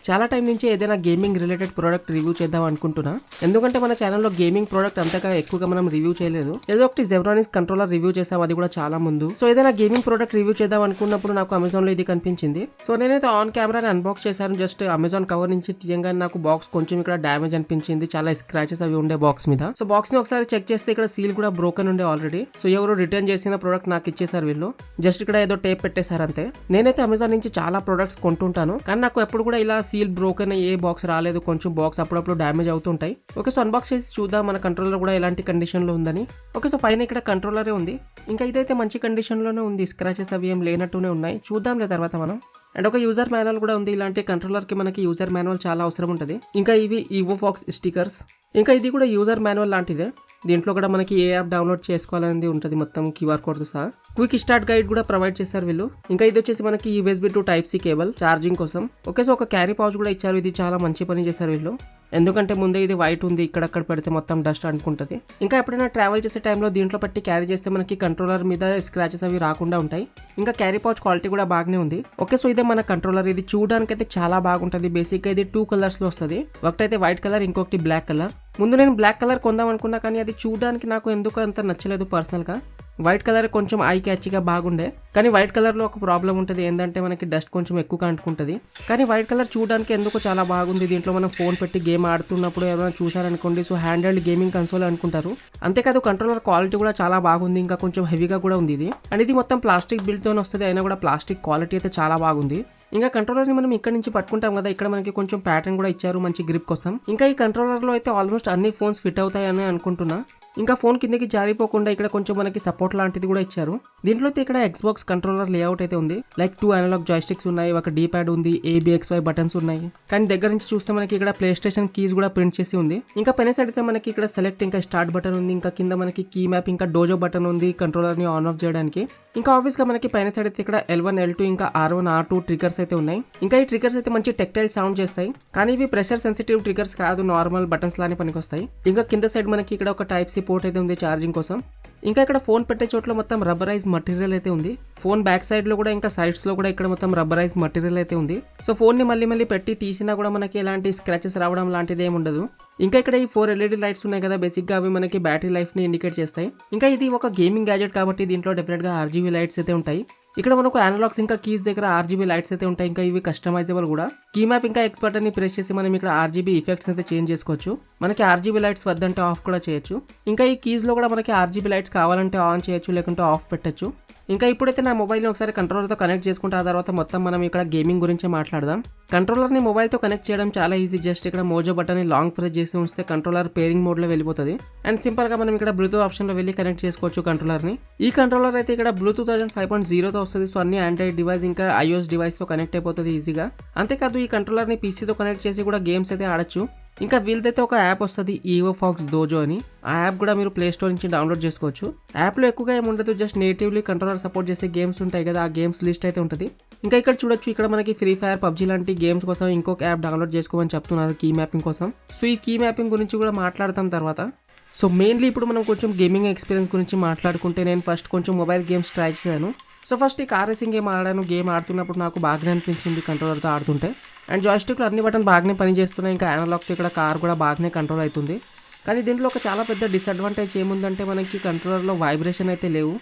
చాలా టైం నుంచి ఏదైనా గేమింగ్ రిలేటెడ్ ప్రోడక్ట్ రివ్యూ చేద్దాం అనుకుంటున్నా. ఎందుకంటే మన ఛానల్లో గేమింగ్ ప్రోడక్ట్ అంతగా ఎక్కువగా మనం రివ్యూ చేయలేదు. ఏదో ఒకటి జెబ్రానిక్స్ కంట్రోలర్ రివ్యూ చేస్తాం, అది కూడా చాలా ముందు. సో ఏదైనా గేమింగ్ ప్రోడక్ట్ రివ్యూ చేద్దాం అనుకున్నప్పుడు నాకు అమెజాన్ లో ఇది కనిపించింది. సో నేనైతే ఆన్ కెమెరాని అన్బాక్స్ చేశాను. జస్ట్ అమెజాన్ కవర్ నుంచి తీయంగానే నాకు బాక్స్ కొంచెం ఇక్కడ డ్యామేజ్ అనిపించింది, చాలా స్క్రాచెస్ అవి ఉండే బాక్స్ మీద. సో బాక్స్ ని ఒకసారి చెక్ చేస్తే ఇక్కడ సీల్ కూడా బ్రోకెన్ ఉండే ఆల్రెడీ. సో ఎవరు రిటర్న్ చేసిన ప్రోడక్ట్ నాకు ఇచ్చేసారు వీళ్ళు. జస్ట్ ఇక్కడ ఏదో టేప్ పెట్టేశారు అంతే. నేనైతే అమెజాన్ నుంచి చాలా ప్రొడక్ట్స్ కొంటుంటాను, కానీ నాకు ఎప్పుడు కూడా ఇలా సీల్ బ్రోకెన్ ఏ బాక్స్ రాలేదు. కొంచెం బాక్స్ అప్పుడప్పుడు డ్యామేజ్ అవుతుంటాయి. ఓకే, సో అన్బాక్స్ చేసి చూద్దాం మన కంట్రోలర్ కూడా ఎలాంటి కండిషన్ లో ఉందని. ఓకే, సో పైన ఇక్కడ కంట్రోలరే ఉంది. ఇంకా ఇదైతే మంచి కండిషన్ లోనే ఉంది, స్క్రాచెస్ అవి ఏం లేనట్టునే ఉన్నాయి. చూద్దాంలే తర్వాత మనం. అండ్ ఒక యూజర్ మాన్యువల్ కూడా ఉంది. ఇలాంటి కంట్రోలర్ కి మనకి యూజర్ మాన్యువల్ చాలా అవసరం ఉంటుంది. ఇంకా ఇవి ఈవోఫాక్స్ స్టిక్కర్స్. ఇంకా ఇది కూడా యూజర్ మాన్యువల్ లాంటిదే. దీంట్లో కూడా మనకి ఏ యాప్ డౌన్లోడ్ చేసుకోవాలనేది ఉంటుంది, మొత్తం క్యూఆర్ కోడ్ తో సహా. క్విక్ స్టార్ట్ గైడ్ కూడా ప్రొవైడ్ చేస్తారు వీళ్ళు. ఇంకా ఇది వచ్చేసి మనకి USB to Type-C cable charging కోసం. ఓకే, సో ఒక క్యారీ పౌచ్ కూడా ఇచ్చారు. ఇది చాలా మంచి పని చేస్తారు వీళ్ళు, ఎందుకంటే ముందే ఇది వైట్ ఉంది, ఇక్కడక్కడ పెడితే మొత్తం డస్ట్ అనుకుంటుంది. ఇంకా ఎప్పుడైనా ట్రావెల్ చేసే టైంలో దీంట్లో పట్టి క్యారీ చేస్తే మనకి కంట్రోలర్ మీద స్క్రాచెస్ అవి రాకుండా ఉంటాయి. ఇంకా క్యారీ పౌచ్ క్వాలిటీ కూడా బాగానే ఉంది. ఓకే, సో ఇదే మన కంట్రోలర్. ఇది చూడడానికి అయితే చాలా బాగుంటుంది. బేసిక్గా ఇది 2 కలర్స్ లో వస్తుంది. ఒకటైతే వైట్ కలర్, ఇంకొకటి బ్లాక్ కలర్. ముందు నేను బ్లాక్ కలర్ కొందాం అనుకున్నా, కానీ అది చూడడానికి నాకు ఎందుకు అంత నచ్చలేదు పర్సనల్ గా. వైట్ కలర్ కొంచెం ఐ క్యాచీగా బాగుండే, కానీ వైట్ కలర్ లో ఒక ప్రాబ్లం ఉంటుంది, ఏంటంటే మనకి డస్ట్ కొంచెం ఎక్కువగా అంటుకుంటుంది. కానీ వైట్ కలర్ చూడడానికి ఎందుకు చాలా బాగుంది. దీంట్లో మనం ఫోన్ పెట్టి గేమ్ ఆడుతున్నప్పుడు ఎవరైనా చూసారనుకోండి, so hand held gaming console అనుకుంటారు. అంతేకాదు కంట్రోలర్ క్వాలిటీ కూడా చాలా బాగుంది, ఇంకా కొంచెం హెవీగా కూడా ఉంది ఇది. అండ్ ఇది మొత్తం ప్లాస్టిక్ బిల్డ్ తోనే వస్తుంది, అయినా కూడా ప్లాస్టిక్ క్వాలిటీ అయితే చాలా బాగుంది. ఇంకా కంట్రోలర్ ని మనం ఇక్కడ నుంచి పట్టుకుంటాం కదా, ఇక్కడ మనకి కొంచెం ప్యాటర్న్ కూడా ఇచ్చారు మంచి గ్రిప్ కోసం. ఇంకా ఈ కంట్రోలర్ లో అయితే ఆల్మోస్ట్ అన్ని ఫోన్స్ ఫిట్ అవుతాయని అనుకుంటున్నా. ఇంకా ఫోన్ కిందకి జారిపోకుండా ఇక్కడ కొంచెం మనకి సపోర్ట్ లాంటిది కూడా ఇచ్చారు. దీంట్లో అయితే ఇక్కడ Xbox కంట్రోలర్ లేఅవుట్ అయితే ఉంది. లైక్ 2 అనలాగ్ జాయ్స్టిక్స్ ఉన్నాయి, ఒక డీ ప్యాడ్ ఉంది, ABXY బటన్స్ ఉన్నాయి. కానీ దగ్గర నుంచి చూస్తే మనకి ఇక్కడ ప్లే స్టేషన్ కీస్ కూడా ప్రింట్ చేసి ఉంది. ఇంకా పైన సైడ్ అయితే మనకి ఇక్కడ సెలెక్ట్ ఇంకా స్టార్ట్ బటన్ ఉంది. ఇంకా కింద మనకి కీ మ్యాప్ ఇంకా డోజో బటన్ ఉంది కంట్రోలర్ ని ఆన్ ఆఫ్ చేయడానికి. ఇంకా ఆబ్వియస్ గా మనకి పైన సైడ్ అయితే ఇక్కడ L1 L2 ఇంకా R1 R2 ట్రిగర్స్ అయితే ఉన్నాయి. ఇంకా ఈ ట్రిగర్స్ అయితే మంచి టెక్టైల్ సౌండ్ చేస్తాయి, కానీ ఇవి ప్రెషర్ సెన్సిటివ్ ట్రిగర్స్ కాదు, నార్మల్ బటన్స్ లానే పనికొస్తాయి. ఇంకా కింద సైడ్ మనకి ఇక్కడ ఒక Type-C పోర్ట్ అయితే ఉంది ఛార్జింగ్ కోసం. ఇంకా ఇక్కడ ఫోన్ పెట్టే చోట్ల మొత్తం రబ్బరైజ్ మటీరియల్ అయితే ఉంది. ఫోన్ బ్యాక్ సైడ్ లో కూడా ఇంకా సైడ్స్ లో కూడా ఇక్కడ మొత్తం రబ్బరైజ్ మటీరియల్ అయితే ఉంది. సో ఫోన్ ని మళ్ళీ పెట్టి తీసినా కూడా మనకి ఎలాంటి స్క్రాచెస్ రావడం లాంటిది ఏమి ఉండదు. ఇంకా ఇక్కడ ఈ 4 LED లైట్స్ ఉన్నాయి కదా, బేసిక్ గా అవి మనకి బ్యాటరీ లైఫ్ ని ఇండికేట్ చేస్తాయి. ఇంకా ఇది ఒక గేమింగ్ గ్యాజెట్ కాబట్టి దీంట్లో డెఫినెట్ గా RGB లైట్స్ అయితే ఉంటాయి. ఇక్కడ మనకు అనలాగ్స్ ఇంకా కీస్ దగ్గర RGB లైట్స్ అయితే ఉంటాయి. ఇంకా ఇవి కస్టమైజబుల్ కూడా. కీ మ్యాప్ ఇంకా X బటన్ ని ప్రెస్ చేసి మనం ఇక్కడ RGB ఎఫెక్ట్స్ అయితే చేంజ్ చేసుకోవచ్చు. మనకి RGB లైట్స్ వద్దంటే ఆఫ్ కూడా చేయొచ్చు. ఇంకా ఈ కీస్ లో కూడా మనకి RGB లైట్స్ కావాలంటే ఆన్ చేయొచ్చు, లేకుంటే ఆఫ్ పెట్టచ్చు. ఇంకా ఇప్పుడైతే నా మొబైల్ని ఒకసారి కంట్రోలర్తో కనెక్ట్ చేసుకుంటే ఆ తర్వాత మొత్తం మనం ఇక్కడ గేమింగ్ గురించి మాట్లాడదాం. కంట్రోలర్ని మొబైల్తో కనెక్ట్ చేయడం చాలా ఈజీ. జస్ట్ ఇక్కడ మోజో బటన్ని లాంగ్ ప్రెస్ చేసి ఉంచితే కంట్రోలర్ పేరింగ్ మోడ్లో వెళ్ళిపోతుంది. అండ్ సింపుల్గా మనం ఇక్కడ బ్లూటూత్ ఆప్షన్లో వెళ్ళి కనెక్ట్ చేసుకోవచ్చు కంట్రోలర్ని. ఈ కంట్రోలర్ అయితే ఇక్కడ బ్లూటూత్ 5.0తో వస్తుంది. సో అన్ని ఆండ్రాయిడ్ డివైస్ ఇంకా iOS డివైస్తో కనెక్ట్ అయిపోతుంది ఈజీగా. అంతేకాదు ఈ కంట్రోలర్ని PCతో కనెక్ట్ చేసి కూడా గేమ్స్ అయితే ఆడచ్చు. ఇంకా వీళ్ళదైతే ఒక యాప్ వస్తుంది ఈవోఫాక్స్ డోజో అని. ఆ యాప్ కూడా మీరు ప్లే స్టోర్ నుంచి డౌన్లోడ్ చేసుకోవచ్చు. యాప్లో ఎక్కువగా ఏమి ఉండదు, జస్ట్ నేటివ్లీ కంట్రోలర్ సపోర్ట్ చేసే గేమ్స్ ఉంటాయి కదా, ఆ గేమ్స్ లిస్ట్ అయితే ఉంటుంది. ఇంకా ఇక్కడ చూడొచ్చు, ఇక్కడ మనకి ఫ్రీ ఫైర్, PUBG లాంటి గేమ్స్ కోసం ఇంకొక యాప్ డౌన్లోడ్ చేసుకోమని చెప్తున్నారు కీ మ్యాపింగ్ కోసం. సో ఈ కీ మ్యాపింగ్ గురించి కూడా మాట్లాడతాం తర్వాత. సో మెయిన్లీ ఇప్పుడు మనం కొంచెం గేమింగ్ ఎక్స్పీరియన్స్ గురించి మాట్లాడుకుంటే, నేను ఫస్ట్ కొంచెం మొబైల్ గేమ్స్ ట్రై చేశాను. సో ఫస్ట్ ఈ కార్ రేసింగ్ గేమ్ ఆడాను. గేమ్ ఆడుతున్నప్పుడు నాకు బాగానే అనిపించింది కంట్రోలర్తో ఆడుతుంటే. అండ్ జాయ్స్టిక్లో అన్ని బటన్ బాగానే పనిచేస్తున్నాయి. ఇంకా అనలాగ్తో ఇక్కడ కార్ కూడా బాగానే కంట్రోల్ అవుతుంది. కానీ దీంట్లో ఒక చాలా పెద్ద డిసడ్వాంటేజ్ ఏముందంటే, మనకి కంట్రోలర్లో వైబ్రేషన్ అయితే లేవు.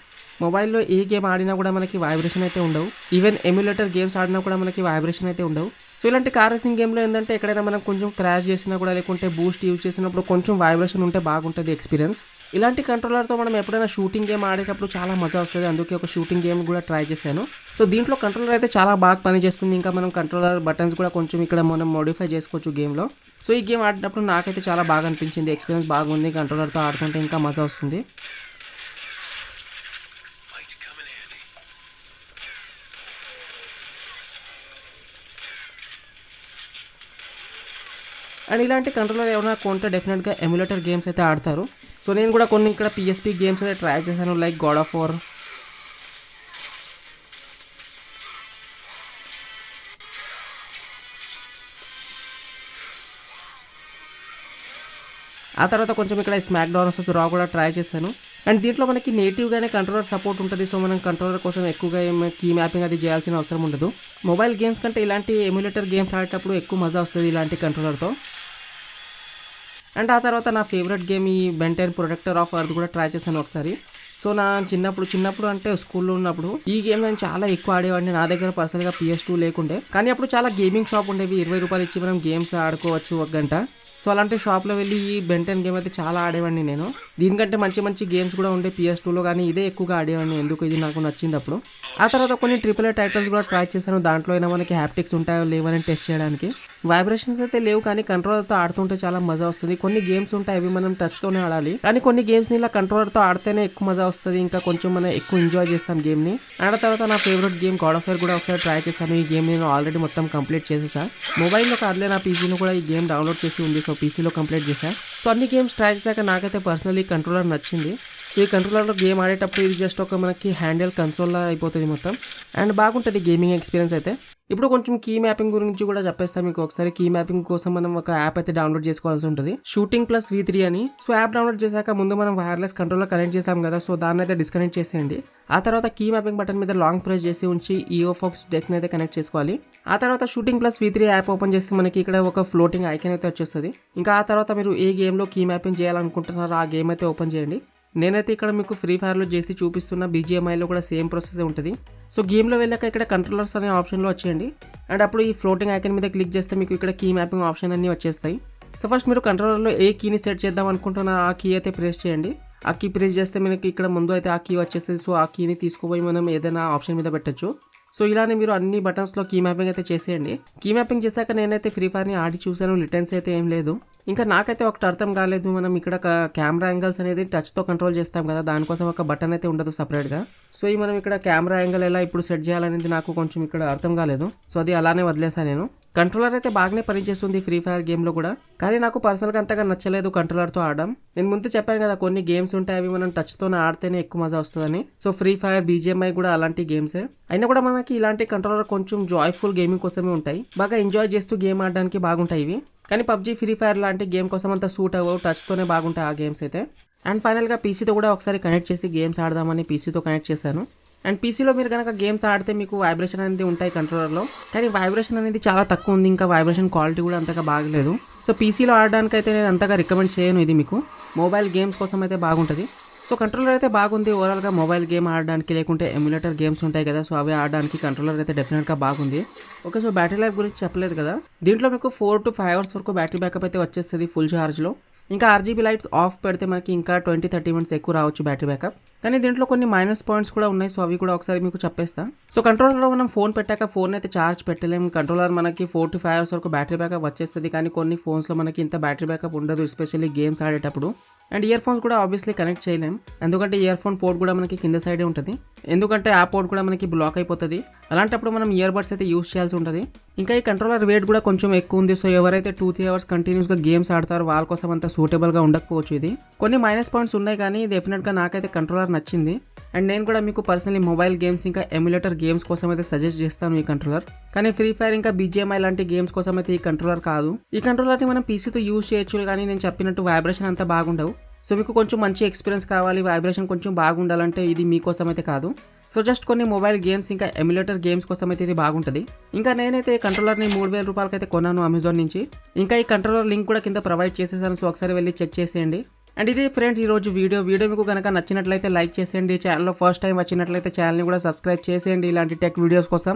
మొబైల్లో ఏ గేమ్ ఆడినా కూడా మనకి వైబ్రేషన్ అయితే ఉండవు. ఈవెన్ ఎమ్యులేటర్ గేమ్స్ ఆడినా కూడా మనకి వైబ్రేషన్ అయితే ఉండవు. సో ఇలాంటి కార్ రేసింగ్ గేమ్లో ఏంటంటే, ఎక్కడైనా మనం కొంచెం క్రాష్ చేసినా కూడా, లేకుంటే బూస్ట్ యూజ్ చేసినప్పుడు కొంచెం వైబ్రేషన్ ఉంటే బాగుంటుంది ఎక్స్పీరియన్స్. ఇలాంటి కంట్రోలర్తో మనం ఎప్పుడైనా షూటింగ్ గేమ్ ఆడేటప్పుడు చాలా మజా వస్తుంది. అందుకే ఒక షూటింగ్ గేమ్ కూడా ట్రై చేశాను. సో దీంట్లో కంట్రోలర్ అయితే చాలా బాగా పనిచేస్తుంది. ఇంకా మనం కంట్రోలర్ బటన్స్ కూడా కొంచెం ఇక్కడ మనం మోడిఫై చేసుకోవచ్చు గేమ్లో. సో ఈ గేమ్ ఆడినప్పుడు నాకైతే చాలా బాగా అనిపించింది. ఎక్స్పీరియన్స్ బాగుంది. కంట్రోలర్తో ఆడుతుంటే ఇంకా మజా వస్తుంది. అండ్ ఇలాంటి కంట్రోలర్ ఏమైనా కొంటే డెఫినెట్గా ఎమ్యులేటర్ గేమ్స్ అయితే ఆడతారు. సో నేను కూడా కొన్ని ఇక్కడ PSP గేమ్స్ అయితే ట్రై చేశాను, లైక్ God of War. ఆ తర్వాత కొంచెం ఇక్కడ స్మాక్ డౌన్ వర్సెస్ రా కూడా ట్రై చేశాను. అండ్ దీంట్లో మనకి నేటివ్గానే కంట్రోలర్ సపోర్ట్ ఉంటుంది. సో మనం కంట్రోలర్ కోసం ఎక్కువగా కీ మ్యాపింగ్ అది చేయాల్సిన అవసరం ఉండదు. మొబైల్ గేమ్స్ కంటే ఇలాంటి ఎమ్యులేటర్ గేమ్స్ ఆడేటప్పుడు ఎక్కువ మజా వస్తుంది ఇలాంటి కంట్రోలర్తో. అండ్ ఆ తర్వాత నా ఫేవరెట్ గేమ్ ఈ బెన్ 10 ప్రొటెక్టర్ ఆఫ్ అర్త్ కూడా ట్రై చేశాను ఒకసారి. సో నా చిన్నప్పుడు అంటే స్కూల్లో ఉన్నప్పుడు ఈ గేమ్ నేను చాలా ఎక్కువ ఆడేవాడిని. నా దగ్గర పర్సనల్గా PS2 లేకుండే, కానీ అప్పుడు చాలా గేమింగ్ షాప్ ఉండేవి. 20 రూపాయలు ఇచ్చి మనం గేమ్స్ ఆడుకోవచ్చు 1 గంట. సో అలాంటి షాప్లో వెళ్ళి ఈ బెన్ 10 గేమ్ అయితే చాలా ఆడేవాడిని నేను. దీనికంటే మంచి గేమ్స్ కూడా ఉండే PS2లో, కానీ ఇదే ఎక్కువగా ఆడేవాడిని. ఎందుకు ఇది నాకు నచ్చింది అప్పుడు. ఆ తర్వాత కొన్ని AAA టైటిల్స్ కూడా ట్రై చేశాను. దాంట్లో అయినా మనకి హ్యాప్టిక్స్ ఉంటాయో లేవని టెస్ట్ చేయడానికి. వైబ్రేషన్స్ అయితే లేవు, కానీ కంట్రోలర్తో ఆడుతుంటే చాలా మజా వస్తుంది. కొన్ని గేమ్స్ ఉంటాయి అవి మనం టచ్తోనే ఆడాలి, కానీ కొన్ని గేమ్స్ని ఇలా కంట్రోలర్తో ఆడితేనే ఎక్కువ మజా వస్తుంది. ఇంకా కొంచెం మనం ఎక్కువ ఎంజాయ్ చేస్తాం గేమ్ని. అండ్ తర్వాత నా favourite game God of war కూడా ఒకసారి ట్రై చేశాను. ఈ గేమ్ నేను ఆల్రెడీ మొత్తం కంప్లీట్ చేసేసా. మొబైల్లో కాదులే, నా పీసీలో కూడా ఈ గేమ్ డౌన్లోడ్ చేసి ఉంది. సో పీసీలో కంప్లీట్ చేశా. సో అన్ని గేమ్స్ ట్రై చేశాక నాకైతే పర్సనలీ కంట్రోలర్ నచ్చింది. సో ఈ కంట్రోలర్లో గేమ్ ఆడేటప్పుడు ఇది జస్ట్ ఒక మనకి హ్యాండిల్ కన్సోల్లా అయిపోతుంది మొత్తం. అండ్ బాగుంటుంది గేమింగ్ ఎక్స్పీరియన్స్ అయితే. ఇప్పుడు కొంచెం కీ మ్యాపింగ్ గురించి కూడా చెప్పేస్తాను మీకు ఒకసారి. కీ మ్యాపింగ్ కోసం మనం ఒక యాప్ అయితే డౌన్లోడ్ చేసుకోవాల్సి ఉంటుంది, షూటింగ్ ప్లస్ V3 అని. సో యాప్ డౌన్లోడ్ చేశాక ముందు మనం వైర్లెస్ కంట్రోలర్ కనెక్ట్ చేసాం కదా, సో దాన్ని అయితే డిస్కనెక్ట్ చేసేయండి. ఆ తర్వాత కీ మ్యాపింగ్ బటన్ మీద లాంగ్ ప్రెస్ చేసి ఉంచి EOFOX డెక్ని అయితే కనెక్ట్ చేసుకోవాలి. ఆ తర్వాత shooting plus V3 app open చేస్తే మనకి ఇక్కడ ఒక ఫ్లోటింగ్ ఐకాన్ అయితే వచ్చేస్తుంది. ఇంకా ఆ తర్వాత మీరు ఏ గేమ్లో కీ మ్యాపింగ్ చేయాలనుకుంటున్నారో ఆ గేమ్ అయితే ఓపెన్ చేయండి. నేనైతే ఇక్కడ మీకు ఫ్రీ ఫైర్లో చేసి చూపిస్తున్న BGMIలో కూడా సేమ్ ప్రాసెస్ ఉంటుంది. సో గేమ్లో వెళ్ళాక ఇక్కడ కంట్రోలర్స్ అనే ఆప్షన్లో వచ్చేయండి. అండ్ అప్పుడు ఈ ఫ్లోటింగ్ ఐకాన్ మీద క్లిక్ చేస్తే మీకు ఇక్కడ కీ మ్యాపింగ్ ఆప్షన్ అన్నీ వచ్చేస్తాయి. సో ఫస్ట్ మీరు కంట్రోలర్లో ఏ కీని సెట్ చేద్దాం అనుకుంటున్నారో ఆ కీ అయితే ప్రెస్ చేయండి. ఆ కీ ప్రెస్ చేస్తే మనకి ఇక్కడ ముందు అయితే ఆ కీ వచ్చేస్తుంది. సో ఆ కీని తీసుకుపోయి మనం ఏదైనా ఆప్షన్ మీద పెట్టచ్చు. సో ఇలానే మీరు అన్ని బటన్స్లో కీ మ్యాపింగ్ అయితే చేసేయండి. కీ మ్యాపింగ్ చేశాక నేనైతే ఫ్రీ ఫైర్ని ఆడి చూసాను, లిటెన్స్ అయితే ఏం లేదు. ఇంకా నాకైతే ఒకటి అర్థం కాలేదు, మనం ఇక్కడ కెమెరా యాంగిల్స్ అనేది టచ్తో కంట్రోల్ చేస్తాం కదా, దానికోసం ఒక బటన్ అయితే ఉండదు సపరేట్గా. సో ఈ మనం ఇక్కడ కెమెరా యాంగిల్ ఎలా ఇప్పుడు సెట్ చేయాలనేది నాకు కొంచెం ఇక్కడ అర్థం కాలేదు. సో అది అలానే వదిలేసాను నేను. కంట్రోలర్ అయితే బాగానే పనిచేస్తుంది ఫ్రీ ఫైర్ గేమ్లో కూడా, కానీ నాకు పర్సనల్గా అంతగా నచ్చలేదు కంట్రోలర్తో ఆడడం. నేను ముందు చెప్పాను కదా కొన్ని గేమ్స్ ఉంటాయి అవి మనం టచ్తోనే ఆడితేనే ఎక్కువ మజా వస్తుందని. సో ఫ్రీ ఫైర్ BGMI కూడా అలాంటి గేమ్సే అయినా కూడా మనకి ఇలాంటి కంట్రోలర్ కొంచెం జాయ్ఫుల్ గేమింగ్ కోసమే ఉంటాయి, బాగా ఎంజాయ్ చేస్తూ గేమ్ ఆడడానికి బాగుంటాయి ఇవి. కానీ PUBG ఫ్రీ ఫైర్ లాంటి గేమ్ కోసం అంతా సూట్ అవ్వవు, టచ్తోనే బాగుంటాయి ఆ గేమ్స్ అయితే. అండ్ ఫైనల్గా పీసీతో కూడా ఒకసారి కనెక్ట్ చేసి గేమ్స్ ఆడదామని పీసీతో కనెక్ట్ చేశాను. అండ్ పీసీలో మీరు కనుక గేమ్స్ ఆడితే మీకు వైబ్రేషన్ అనేది ఉంటాయి కంట్రోలర్లో, కానీ వైబ్రేషన్ అనేది చాలా తక్కువ ఉంది. ఇంకా వైబ్రేషన్ క్వాలిటీ కూడా అంతగా బాగలేదు. సో పీసీలో ఆడడానికి అయితే నేను అంతగా రికమెండ్ చేయను ఇది మీకు. మొబైల్ గేమ్స్ కోసం అయితే బాగుంటుంది. సో కంట్రోలర్ అయితే బాగుంది ఓవరాల్గా మొబైల్ గేమ్ ఆడడానికి, లేకుంటే ఎమ్యులేటర్ గేమ్స్ ఉంటాయి కదా, సో అవి ఆడడానికి కంట్రోలర్ అయితే డెఫినెట్గా బాగుంది. ఓకే, సో బ్యాటరీ లైఫ్ గురించి చెప్పలేదు కదా, దీంట్లో మీకు 4 to 5 hours వరకు బ్యాటరీ బ్యాకప్ అయితే వచ్చేస్తుంది ఫుల్ ఛార్జ్లో. ఇంకా RGB లైట్స్ ఆఫ్ పెడితే మనకి ఇంకా 20-30 minutes ఎక్కువ రావచ్చు బ్యాటరీ బ్యాకప్. కానీ దీంట్లో కొన్ని మైనస్ పాయింట్స్ కూడా ఉన్నాయి, సో అవి కూడా ఒకసారి మీకు చెప్పేస్తా. సో కంట్రోలర్లో మనం ఫోన్ పెట్టాక ఫోన్ అయితే ఛార్జ్ పెట్టలేము. కంట్రోలర్ మనకి 4 to 5 hours వరకు బ్యాటరీ బ్యాకప్ వచ్చేస్తుంది, కానీ కొన్ని ఫోన్స్లో మనకి ఇంత బ్యాటరీ బ్యాకప్ ఉండదు, ఎస్పెషల్లీ గేమ్స్ ఆడేటప్పుడు. అండ్ ఇయర్ ఫోన్స్ కూడా ఆబ్వియస్లీ కనెక్ట్ చేయలేం, ఎందుకంటే ఇయర్ ఫోన్ పోర్ట్ కూడా మనకి కింద సైడే ఉంటుంది, ఎందుకంటే ఆ పోర్ట్ కూడా మనకి బ్లాక్ అయిపోతుంది. అలాంటప్పుడు మనం ఇయర్ బడ్స్ అయితే యూస్ చేయాల్సి ఉంటుంది. ఇంకా ఈ కంట్రోలర్ వెయిట్ కూడా కొంచెం ఎక్కువ ఉంది. సో ఎవరైతే 2-3 hours కంటిన్యూస్గా గేమ్స్ ఆడతారో వాళ్ళ కోసం అంత సూటబుల్గా ఉండకపోవచ్చు ఇది. కొన్ని మైనస్ పాయింట్స్ ఉన్నాయి, కానీ డెఫినెట్గా నాకైతే కంట్రోలర్ నచ్చింది. అండ్ నేను కూడా మీకు పర్సనలీ మొబైల్ గేమ్స్ ఇంకా ఎమ్యులేటర్ గేమ్స్ కోసం అయితే సజెస్ట్ చేస్తాను ఈ కంట్రోలర్. కానీ ఫ్రీ ఫైర్ ఇంకా BGMI లాంటి గేమ్స్ కోసం అయితే ఈ కంట్రోలర్ కాదు. ఈ కంట్రోలర్ని మనం పీసీతో యూజ్ చేయొచ్చు, కానీ నేను చెప్పినట్టు వైబ్రేషన్ అంతా బాగుండవు. సో మీకు కొంచెం మంచి ఎక్స్పీరియన్స్ కావాలి, వైబ్రేషన్ కొంచెం బాగుండాలంటే ఇది మీకోసం అయితే కాదు. సో జస్ట్ కొన్ని మొబైల్ గేమ్స్ ఇంకా ఎమ్యులేటర్ గేమ్స్ కోసం అయితే ఇది బాగుంటుంది. ఇంకా నేనైతే ఈ కంట్రోలర్ని 3000 రూపాయలకి అయితే కొన్నాను అమెజాన్ నుంచి. ఇంకా ఈ కంట్రోలర్ లింక్ కూడా కింద ప్రొవైడ్ చేసేసాను, సో ఒకసారి వెళ్ళి చెక్ చేసేయండి. అండ్ ఇది ఫ్రెండ్స్ ఈరోజు వీడియో మీకు కనుక నచ్చినట్లయితే లైక్ చేసేయండి. ఛానల్లో ఫస్ట్ టైం వచ్చినట్లయితే ఛానల్ని కూడా సబ్స్క్రైబ్ చేసేయండి ఇలాంటి టెక్ వీడియోస్ కోసం.